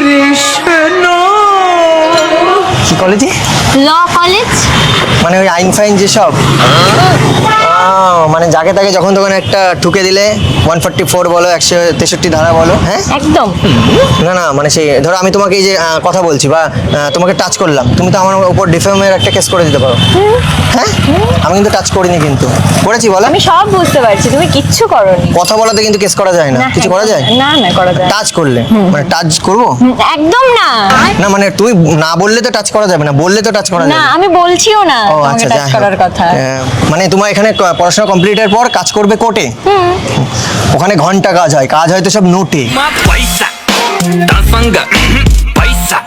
কৃষ্ণ। কি কলেজে? Law college. মানে ওই আইন ফাইন যেসব, মানে যাকে তাকে যখন তখন একটা ঠুকে দিলে 144 বলো 163 ধারা বলো, হ্যাঁ একদম। না না, মানে সেই ধরো আমি তোমাকে এই যে কথা বলছি বা তোমাকে টাচ করলাম, তুমি তো আমার উপর ডিফেমের একটা কেস করে দিতে পারো। হ্যাঁ, আমি কিন্তু টাচ করিনি, কিন্তু করেছি বলো। আমি সব বুঝতে পারছি, তুমি কিচ্ছু করোনি। কথা বলাতে কিন্তু কেস করা যায় না, কিছু করা যায় না না, করা যায় টাচ করলে, মানে টাচ করবো একদম না। না, মানে তুমি না বললে তো টাচ করা যাবে না, বললে তো টাচ করা না, যাবে। আমি বলছিও না ও তোমাকে আচ্ছা, টাচ যাই হোক। করার কথা। মানে তোমার এখানে পড়াশোনা কমপ্লিটের পর কাজ করবে কোর্টে, ওখানে ঘন্টা কাজ হয় তো সব নোটে। Paisa, Tansanga, Paisa,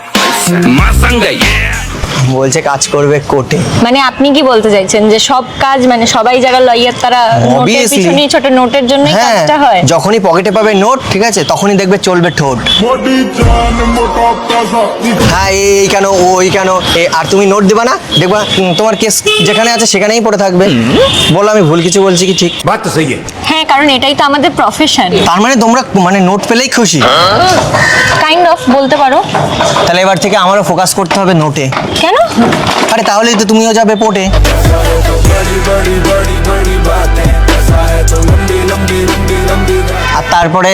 Masanga, yeah. বলছে কাজ করবে কোর্টে। মানে আপনি কি বলতে চাইছেন যে সব কাজ, মানে সবাই যারা লয়ার তারা নোটের Obviously. পিছনে, ছোট নোটের জন্যই হ্যাঁ, কাজটা হয়? যখনই পকেটে পাবে নোট, ঠিক আছে, তখনই দেখবে চলবে ঠোঁট। হ্যাঁ, এই কেন ওই কেন, আর তুমি নোট দিবা না, দেখবা তোমার কেস যেখানে আছে সেখানেই পড়ে থাকবে। বলো আমি ভুল কিছু বলছি কি ঠিক? बात तो सही है। হ্যাঁ, কারণ এটাই তো আমাদের প্রফেশন। তার মানে তোমরা মানে নোট পেলেই খুশি? কাইন্ড অফ বলতে পারো। তাহলে এবার থেকে আমারও ফোকাস করতে হবে নোটে। কেন? আরে তাহলেই তো তুমিও যাবে পোর্টে। আর তারপরে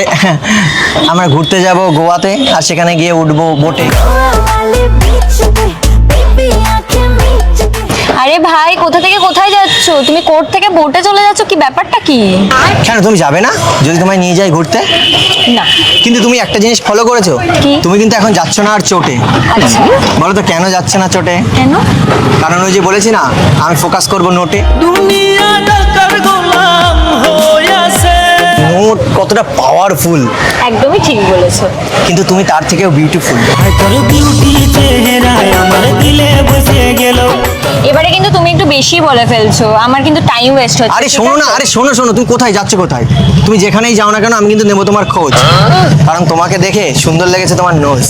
আমরা ঘুরতে যাব গোয়াতে, আর সেখানে গিয়ে উঠবো বোটে। আরে ভাই, কোথা থেকে কোথায় যাচ্ছ? তুমি কোর্ট থেকে বোটে চলে যাচ্ছ, কি ব্যাপারটা কি? কেন তুমি যাবে না যদি তোমায় নিয়ে যাই ঘুরতে? না। কিন্তু তুমি একটা জিনিস ফলো করেছো, কি? তুমি কিন্তু এখন যাচ্ছ না আর চোটে। আচ্ছা, বলো তো কেন যাচ্ছে না চোটে? কেন? কারণ ওই যে বলেছি না, আমি ফোকাস করব নোটে। নোট কতটা পাওয়ারফুল, একদমই ঠিক বলেছো। কিন্তু তুমি তার থেকেও বিউটিফুল। এবারে কিন্তু তুমি একটু বেশি বলে ফেলছো, আমার কিন্তু টাইম ওয়েস্ট হচ্ছে। আরে শোনো না, আরে শোনো, তুমি কোথায় যাচ্ছ কোথায়? তুমি যেখানেই যাও না কেন, আমি কিন্তু নেবো তোমার খোঁজ, কারণ তোমাকে দেখে সুন্দর লেগেছে তোমার নোজ।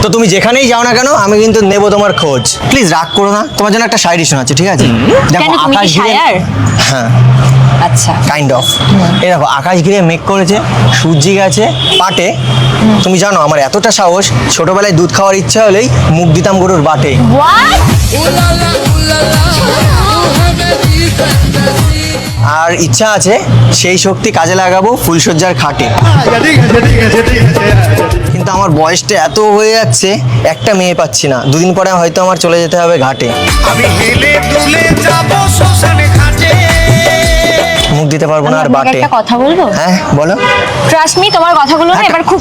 তো তুমি যেখানেই যাও না কেন, আমি কিন্তু নেবো তোমার খোঁজ। প্লিজ রাগ করো না, তোমার জন্য একটা শায়রি শোনাচ্ছি, ঠিক আছে? কেন, তুমি কি শায়ার? হ্যাঁ, আচ্ছা। Kind of. এই দেখো, আকাশ ঘিরে মেঘ করেছে, সূর্যি গেছে পাটে। তুমি জানো আমার এতটা সাহস, ছোটবেলায় দুধ খাওয়ার ইচ্ছা হলেই মুখ দিতাম গরুর বাটে। হোয়াট? আর ইচ্ছা আছে সেই শক্তি কাজে লাগাবো ফুলসজ্জার খাটে। কিন্তু আমার বয়সটা এত হয়ে যাচ্ছে, একটা মেয়ে পাচ্ছি না, দুদিন পরে হয়তো আমার চলে যেতে হবে ঘাটে। আমি হেলে দুলে যাব শ্মশানে ঘাটে। মুখ দিতে পারবো না আর আমি আপনাকে বাটে। একটা কথা বলবো? হ্যাঁ বলো। ট্রাস্ট মি, তোমার কথাগুলো না এবার খুব